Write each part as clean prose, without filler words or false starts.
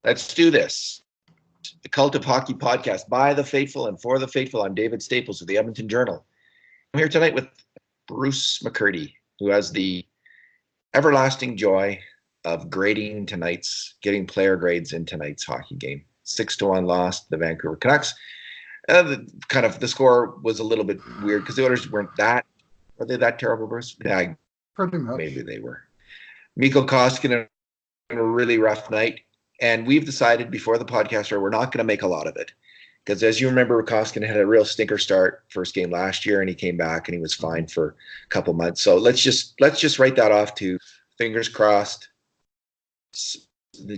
Let's do this. The Cult of Hockey podcast by the faithful and for the faithful. I'm David Staples of the Edmonton Journal. I'm here tonight with Bruce McCurdy, who has the everlasting joy of getting player grades in tonight's hockey game. 6-1 loss to the Vancouver Canucks. The score was a little bit weird because the Oilers were they that terrible, Bruce? Yeah, pretty much. Maybe they were. Mikko Koskinen had a really rough night. And we've decided before the podcast, we're not going to make a lot of it. Because as you remember, Koskinen had a real stinker start first game last year, and he came back and he was fine for a couple months. So let's just write that off to fingers crossed,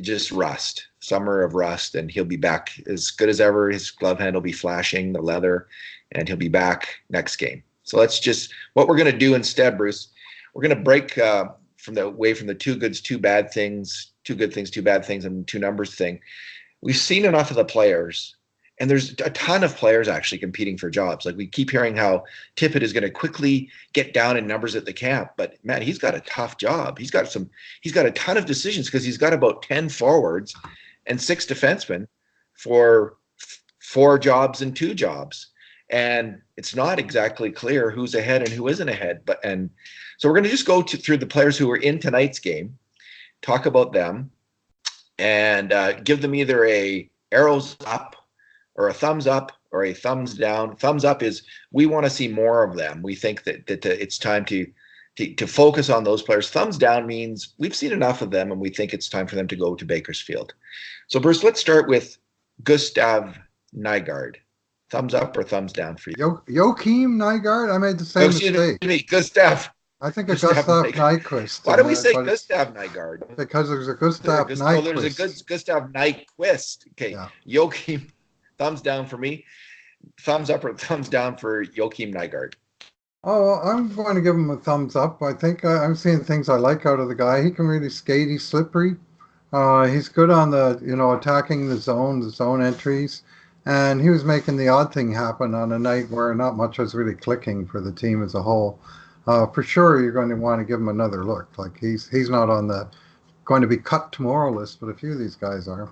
just rust, summer of rust, and he'll be back as good as ever. His glove hand will be flashing, the leather, and he'll be back next game. So what we're going to do instead, Bruce, we're going to break from the two goods, two bad things, two good things, two bad things, and two numbers thing. We've seen enough of the players, and there's a ton of players actually competing for jobs. Like we keep hearing how Tippett is going to quickly get down in numbers at the camp, but man, he's got a tough job. He's got a ton of decisions because he's got about 10 forwards and 6 defensemen for 4 jobs and 2 jobs. And it's not exactly clear who's ahead and who isn't ahead. So we're going to just go through the players who were in tonight's game, talk about them, and give them either a arrows up or a thumbs up or a thumbs down. Thumbs up is we want to see more of them. We think that it's time to focus on those players. Thumbs down means we've seen enough of them and we think it's time for them to go to Bakersfield. So Bruce, let's start with Gustav Nygaard. Thumbs up or thumbs down for you? Joachim Nygaard? I made the same mistake. Excuse me, Gustav. I think it's Gustav Nyquist. Why do we say Gustav Nygaard? Because there's a Gustav Nyquist. There's a good Gustav Nyquist. Okay, yeah. Joachim, thumbs down for me. Thumbs up or thumbs down for Joachim Nygaard? Oh, I'm going to give him a thumbs up. I think I'm seeing things I like out of the guy. He can really skate. He's slippery. He's good on the, attacking the zone entries. And he was making the odd thing happen on a night where not much was really clicking for the team as a whole. For sure, you're going to want to give him another look. Like he's not on the going to be cut tomorrow list, but a few of these guys are.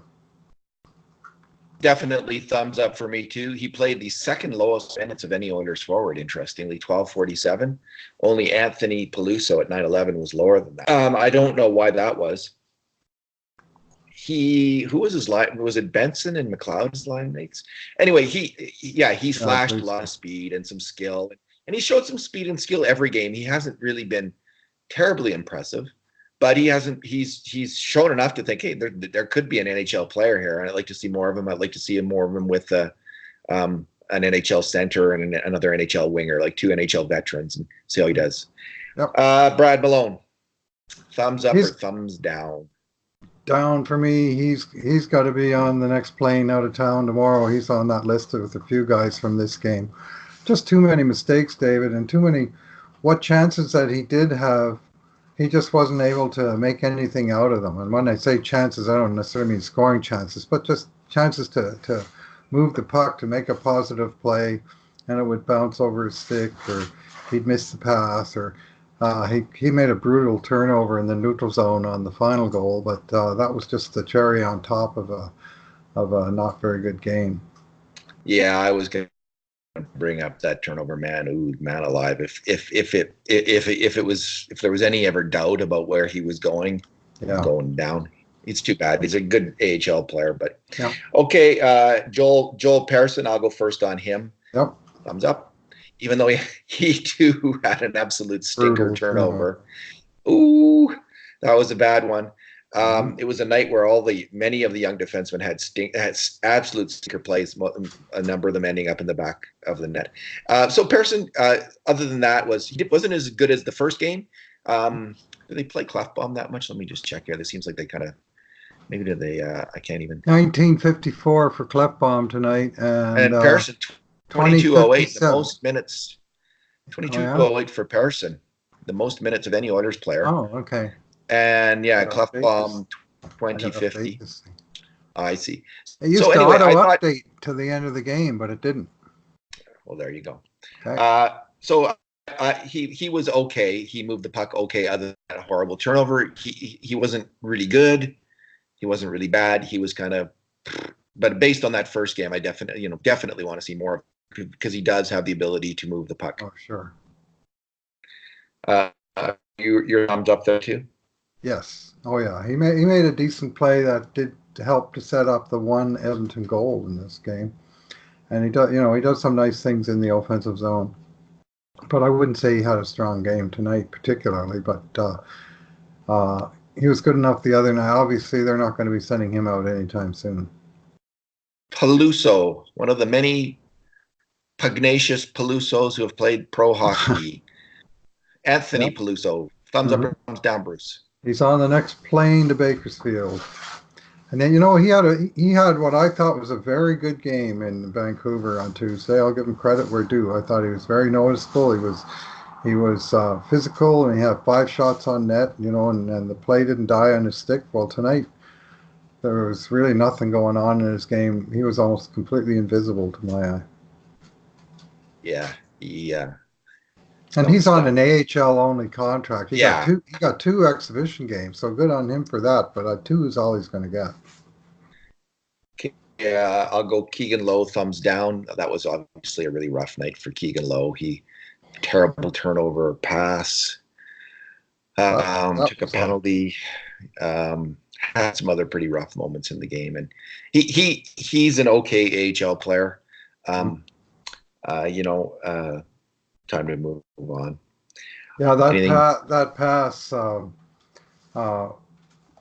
Definitely thumbs up for me too. He played the second lowest minutes of any Oilers forward, interestingly, 12:47. Only Anthony Peluso at 9:11 was lower than that. I don't know why that was. Who was his line? Was it Benson and McLeod's line mates? Anyway, he flashed a lot of speed and some skill, and he showed some speed and skill every game. He hasn't really been terribly impressive, but he's shown enough to think, hey, there could be an NHL player here, and I'd like to see more of him. I'd like to see more of him with an NHL center and another NHL winger, like 2 NHL veterans, and see how he does. Yep. Brad Malone, thumbs up or thumbs down? Down for me. He's got to be on the next plane out of town tomorrow. He's on that list with a few guys from this game. Just too many mistakes, David, and too many. What chances that he did have, he just wasn't able to make anything out of them. And when I say chances, I don't necessarily mean scoring chances, but just chances to move the puck, to make a positive play, and it would bounce over his stick, or he'd miss the pass, or he made a brutal turnover in the neutral zone on the final goal, but that was just the cherry on top of a not very good game. Yeah, I was going to bring up that turnover, man. Ooh, man alive! If there was any ever doubt about where he was going down, it's too bad. He's a good AHL player, but yeah. Okay, Joel Persson. I'll go first on him. Yep. Thumbs up. Even though he too had an absolute stinker turnover. Ooh, that was a bad one. It was a night where many of the young defensemen had absolute stinker plays, a number of them ending up in the back of the net. So Persson, other than that, wasn't as good as the first game. Did they play Clef Bombe that much? Let me just check here. This seems like they kind of, maybe did they, I can't even. 1954 for Clef Bombe tonight. And Persson, 22:08, the most minutes. 22:08 for Persson, the most minutes of any Oilers player. Oh, okay. And Clef Bombe 2050. I see. It used to auto-update to the end of the game, but it didn't. Well, there you go. Okay. He was okay. He moved the puck okay, other than a horrible turnover. He wasn't really good. He wasn't really bad. He was kind of, but based on that first game, I definitely want to see more because he does have the ability to move the puck. Oh, sure. Your thumbs up there too? Yes. Oh, yeah. He made a decent play that did help to set up the one Edmonton goal in this game. And he does some nice things in the offensive zone. But I wouldn't say he had a strong game tonight, particularly. But he was good enough the other night. Obviously, they're not going to be sending him out anytime soon. Peluso, one of the many pugnacious Pelusos who have played pro hockey. Anthony Yep. Peluso, thumbs up or thumbs down, Bruce? He's on the next plane to Bakersfield. And then he had what I thought was a very good game in Vancouver on Tuesday. I'll give him credit where due. I thought he was very noticeable. He was physical, and he had 5 shots on net. And the play didn't die on his stick. Well, tonight there was really nothing going on in his game. He was almost completely invisible to my eye. Yeah, and he's on an AHL only contract. He Yeah. got two exhibition games, so good on him for that. But 2 is all he's going to get. Yeah, I'll go Keegan Low, thumbs down. That was obviously a really rough night for Keegan Low. Terrible turnover pass. Took a penalty. Had some other pretty rough moments in the game, and he's an okay AHL player. Time to move on. Yeah, that pass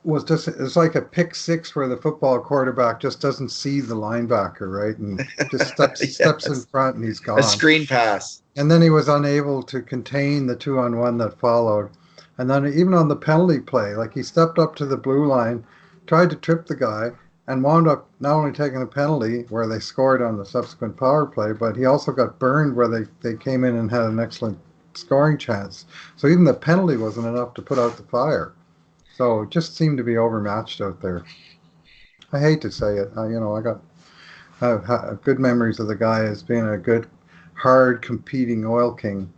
was it's like a pick six where the football quarterback just doesn't see the linebacker, right? And just steps in front and he's gone. A screen pass. And then he was unable to contain the 2-on-1 that followed. And then even on the penalty play, like he stepped up to the blue line, tried to trip the guy, and wound up not only taking a penalty where they scored on the subsequent power play, but he also got burned where they came in and had an excellent scoring chance. So even the penalty wasn't enough to put out the fire. So it just seemed to be overmatched out there. I hate to say it. I have good memories of the guy as being a good, hard competing oil king.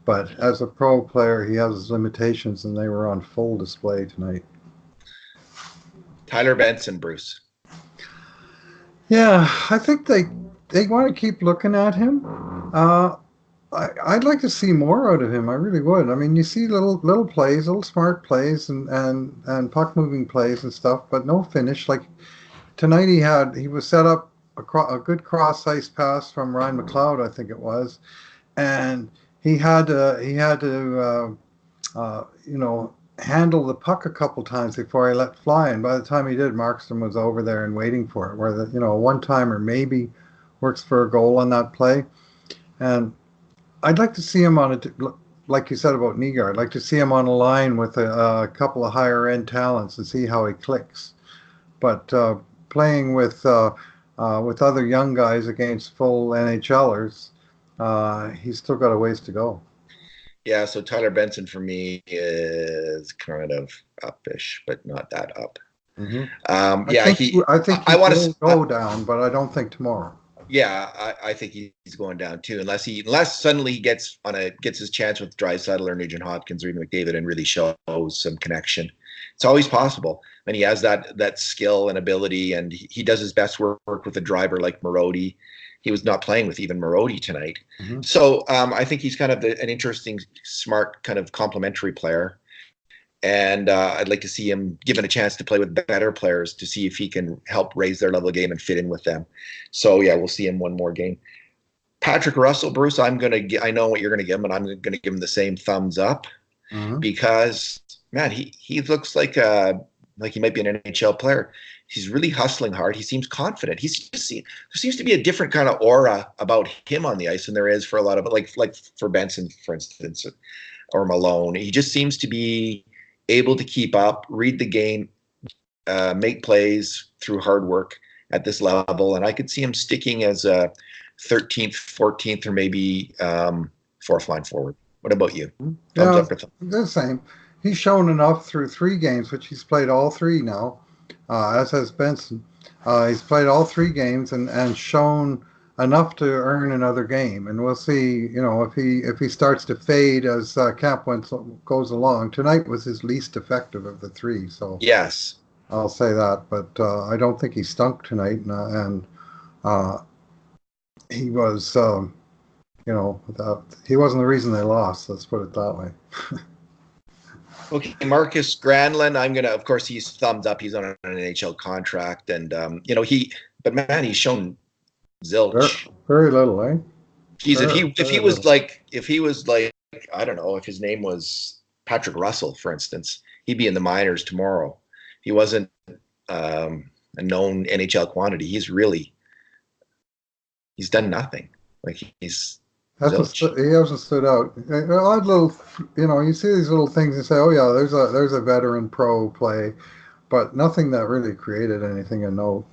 But as a pro player, he has his limitations, and they were on full display tonight. Tyler Benson, Bruce. Yeah, I think they want to keep looking at him. I'd like to see more out of him. I really would. I mean, you see little plays, little smart plays, and puck moving plays and stuff, but no finish. Like tonight, he was set up a good cross ice pass from Ryan McLeod, I think it was, and he had to handle the puck a couple times before he let fly. And by the time he did, Markstrom was over there and waiting for it. Where a one-timer maybe works for a goal on that play, and I'd like to see him like you said about Nygaard. I'd like to see him on a line with a couple of higher end talents and see how he clicks. But playing with other young guys against full NHLers, he's still got a ways to go. Yeah, so Tyler Benson for me is kind of up-ish, but not that up. Mm-hmm. I think he will go down, but I don't think tomorrow. Yeah, I think he's going down too, unless suddenly he gets his chance with Draisaitl or NugentHopkins or even McDavid and really shows some connection. It's always possible, and he has that skill and ability, and he does his best work with a driver like Marody. He was not playing with even Marody tonight, so I think he's kind of an interesting, smart, kind of complementary player. And I'd like to see him given a chance to play with better players to see if he can help raise their level of game and fit in with them. So, yeah, we'll see him one more game. Patrick Russell, Bruce, I know what you're going to give him, and I'm going to give him the same thumbs up because, man, he looks like he might be an NHL player. He's really hustling hard. He seems confident. There seems to be a different kind of aura about him on the ice than there is for a lot of like for Benson, for instance, or Malone. He just seems to be able to keep up, read the game, make plays through hard work at this level. And I could see him sticking as a 13th, 14th, or maybe fourth line forward. What about you? Thumbs up or thumbs? The same. He's shown enough through 3 games, which he's played all 3 now, as has Benson. He's played all 3 games and shown enough to earn another game, and we'll see. If he starts to fade as camp goes along. Tonight was his least effective of the 3. So yes, I'll say that. But I don't think he stunk tonight, and uh, he was, he wasn't the reason they lost. Let's put it that way. Okay, Marcus Granlund. Of course, he's thumbs up. He's on an NHL contract, and but man, he's shown Very, zilch. very little, eh? Geez, Very, very little. if he was like, I don't know, if his name was Patrick Russell, for instance, he'd be in the minors tomorrow. He wasn't a known NHL quantity. He's done nothing. Like he's zilch. He hasn't stood out. Odd little, you see these little things and say, "Oh yeah, there's a veteran pro play," but nothing that really created anything of note.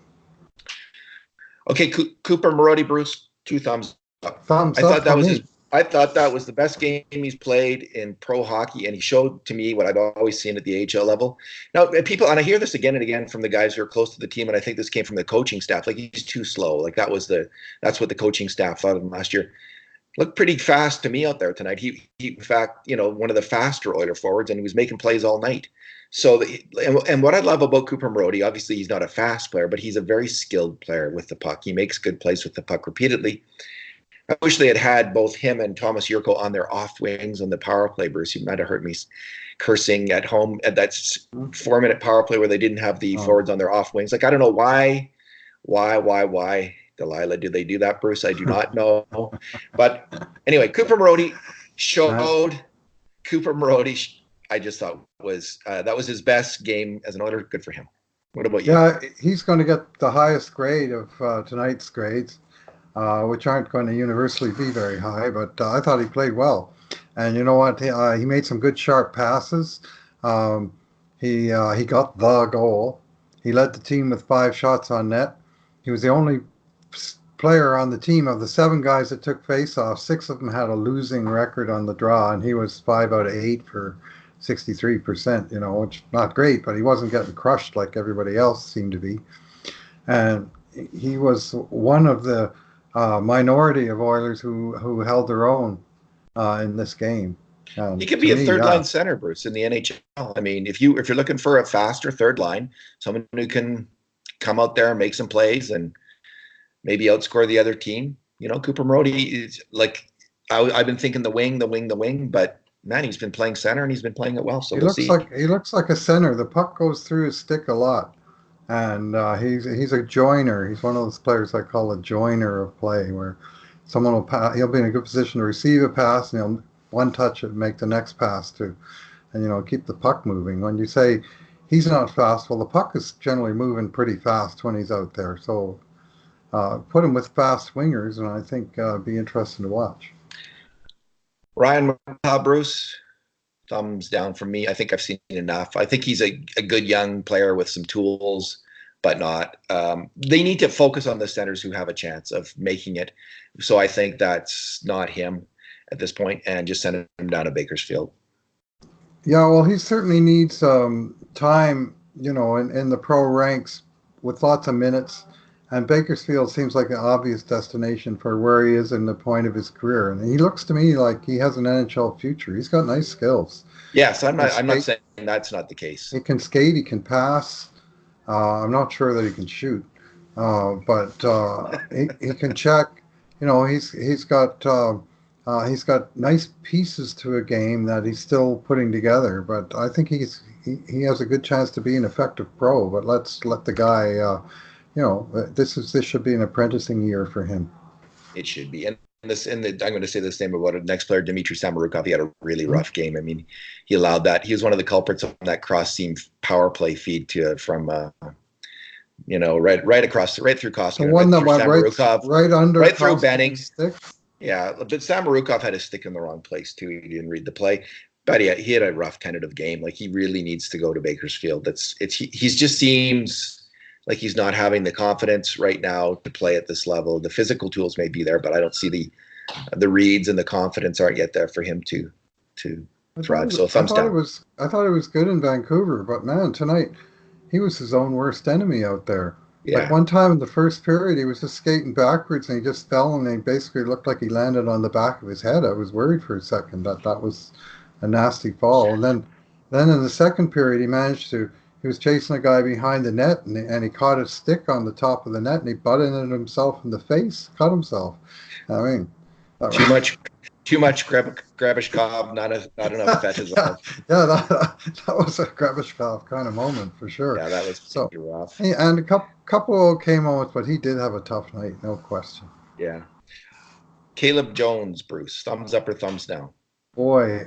Okay, Cooper Marody, Bruce, two thumbs up. Thumbs I up thought that for was me. his. I thought that was the best game he's played in pro hockey, and he showed to me what I've always seen at the AHL level. Now, people, and I hear this again and again from the guys who are close to the team, and I think this came from the coaching staff. Like he's too slow. Like that's what the coaching staff thought of him last year. Looked pretty fast to me out there tonight. He in fact, one of the faster Oiler forwards, and he was making plays all night. So, and what I love about Cooper Marody, obviously he's not a fast player, but he's a very skilled player with the puck. He makes good plays with the puck repeatedly. I wish they had both him and Thomas Yurko on their off wings on the power play, Bruce. You might have heard me cursing at home at that 4-minute power play where they didn't have the forwards on their off wings. Like, I don't know why, Delilah, do they do that, Bruce? I do not know. But anyway, Cooper Marody showed. Cooper Marody, I just thought that was his best game as an Oiler. Good for him. What about you? Yeah, he's going to get the highest grade of tonight's grades, which aren't going to universally be very high. But I thought he played well, and you know what? He made some good sharp passes. He got the goal. He led the team with 5 shots on net. He was the only player on the team of the 7 guys that took face-offs. 6 of them had a losing record on the draw, and he was 5 out of 8 for 63%. Which is not great, but he wasn't getting crushed like everybody else seemed to be. And he was one of the minority of Oilers who held their own in this game. He could be a third line center, Bruce, in the NHL. I mean, if you're looking for a faster third line, someone who can come out there and make some plays and maybe outscore the other team, Cooper Marody is like, I've been thinking the wing, but man, he's been playing center and he's been playing it well. So we'll see. He looks like a center. The puck goes through his stick a lot, and he's a joiner. He's one of those players I call a joiner of play, where someone will pass. He'll be in a good position to receive a pass, and he'll one touch it and make the next pass too, and keep the puck moving. When you say he's not fast, well, the puck is generally moving pretty fast when he's out there. So put him with fast wingers, and I think be interesting to watch. Ryan, Bruce, thumbs down from me. I think I've seen enough. I think he's a good young player with some tools, but not. They need to focus on the centers who have a chance of making it. So I think that's not him at this point, and just send him down to Bakersfield. Yeah, well, he certainly needs time, in the pro ranks with lots of minutes. And Bakersfield seems like an obvious destination for where he is in the point of his career. And he looks to me like he has an NHL future. He's got nice skills. Yes, I'm not saying that's not the case. He can skate, he can pass. I'm not sure that he can shoot, but he can check. He's got nice pieces to a game that he's still putting together. But I think he has a good chance to be an effective pro. But let's let the guy. This should be an apprenticing year for him. It should be. And I'm going to say the same about the next player, Dmitry Samorukov. He had a really rough game. I mean, he allowed that. He was one of the culprits on that cross seam power play feed from right through Koskinen. The one that went right through Benning. Yeah, but Samorukov had his stick in the wrong place too. He didn't read the play. But he had a rough tentative game. Like, he really needs to go to Bakersfield. He just seems like he's not having the confidence right now to play at this level. The physical tools may be there, but I don't see the reads and the confidence aren't yet there for him to thrive. So thumbs down. I thought it was good in Vancouver, but man, tonight he was his own worst enemy out there. Yeah. Like, one time in the first period, he was just skating backwards and he just fell, and he basically looked like he landed on the back of his head. I was worried for a second that was a nasty fall. And then in the second period, he managed to he was chasing a guy behind the net, and he caught a stick on the top of the net, and he butted it himself in the face, cut himself. I mean, that Too was, much, too much Grabishkov, not enough yeah, Fetizov. yeah, that was a Grebishkov kind of moment for sure. Yeah, that was So, pretty rough. and a couple okay moments, but he did have a tough night, no question. Yeah. Caleb Jones, Bruce, thumbs up or thumbs down? Boy,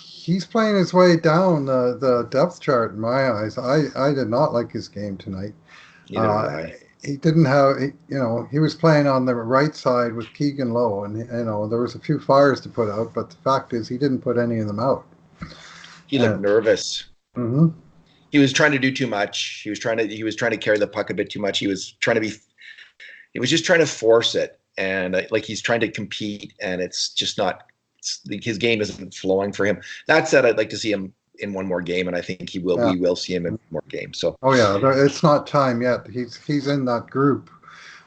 he's playing his way down the depth chart in my eyes. I did not like his game tonight. Neither did Uh, I. he didn't have, he was playing on the right side with Keegan Low, and there was a few fires to put out, but the fact is he didn't put any of them out. He looked And nervous. hmm He was trying to do too much. He was trying to carry the puck a bit too much. He was just trying to force it, and like he's trying to compete, and it's just not. His game isn't flowing for him. That said, I'd like to see him in one more game, and I think he will. yeah, We will see him in more games. So oh yeah, it's not time yet. He's in that group,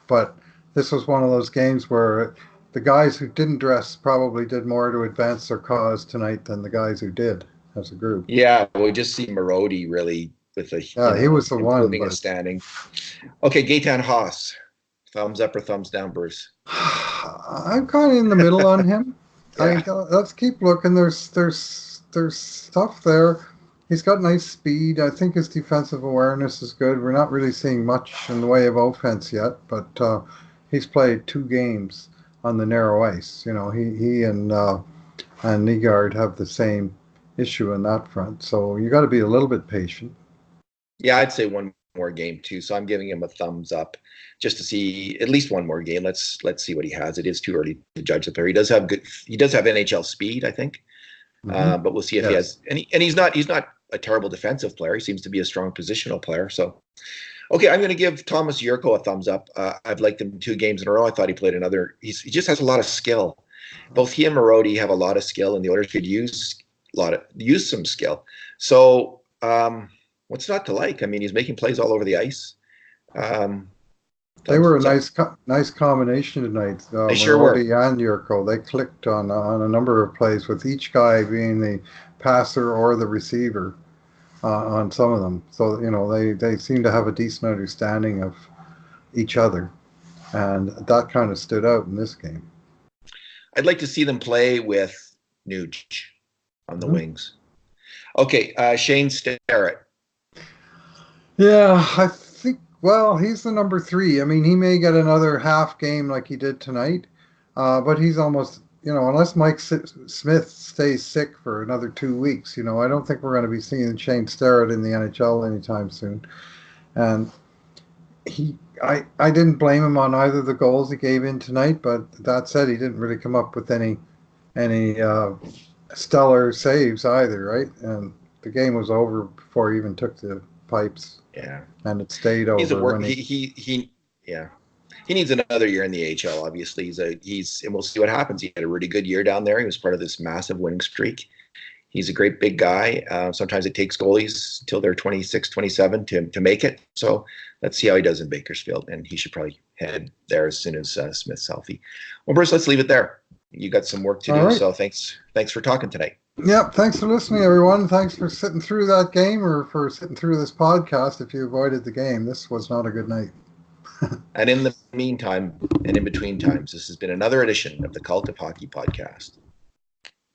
but this was one of those games where the guys who didn't dress probably did more to advance their cause tonight than the guys who did as a group. yeah, we just see Marody really with Yeah, he was the one, improving his but standing. Okay, Gaetan Haas, thumbs up or thumbs down, Bruce? I'm kind of in the middle on him. I Yeah, let's keep looking. There's stuff there. He's got nice speed. I think his defensive awareness is good. We're not really seeing much in the way of offense yet, but he's played 2 games on the narrow ice. He and Nygaard have the same issue in that front. So you got to be a little bit patient. yeah, I'd say one more game too. So I'm giving him a thumbs up, just to see at least one more game. Let's see what he has. It is too early to judge the player. He does have good. He does have NHL speed, I think. Hmm But we'll see if he Yes. has. And he's not a terrible defensive player. He seems to be a strong positional player. So okay, I'm going to give Thomas Yurko a thumbs up. I've liked him 2 games in a row. I thought he played another. He just has a lot of skill. Both he and Marody have a lot of skill, and the Oilers could use some skill. So what's not to like? I mean, he's making plays all over the ice. Um, They were a thumbs up. nice combination tonight. They sure were. Marody and Yurko. They clicked on a number of plays with each guy being the passer or the receiver on some of them. So they seem to have a decent understanding of each other, and that kind of stood out in this game. I'd like to see them play with Nuge on the Mhm. wings. Okay, Shane Starrett. Yeah, I think. Well, he's the number 3. I mean, he may get another half game like he did tonight, but he's almost. Unless Mike Smith stays sick for another 2 weeks, I don't think we're going to be seeing Shane Starrett in the NHL anytime soon. And I didn't blame him on either of the goals he gave in tonight, but that said, he didn't really come up with any stellar saves either, right? And the game was over before he even took the pipes, Yeah, and it stayed he's a over work. when he. Yeah. He needs another year in the AHL. Obviously, and we'll see what happens. He had a really good year down there. He was part of this massive winning streak. He's a great big guy. Sometimes it takes goalies until they're 26, 27 to make it. So let's see how he does in Bakersfield. And he should probably head there as soon as Smith's healthy. Well, Bruce, let's leave it there. You got some work to All do. right. So thanks for talking tonight. Yep. Thanks for listening, everyone. Thanks for sitting through that game or for sitting through this podcast. If you avoided the game, this was not a good night. And in the meantime, and in between times, this has been another edition of the Cult of Hockey podcast.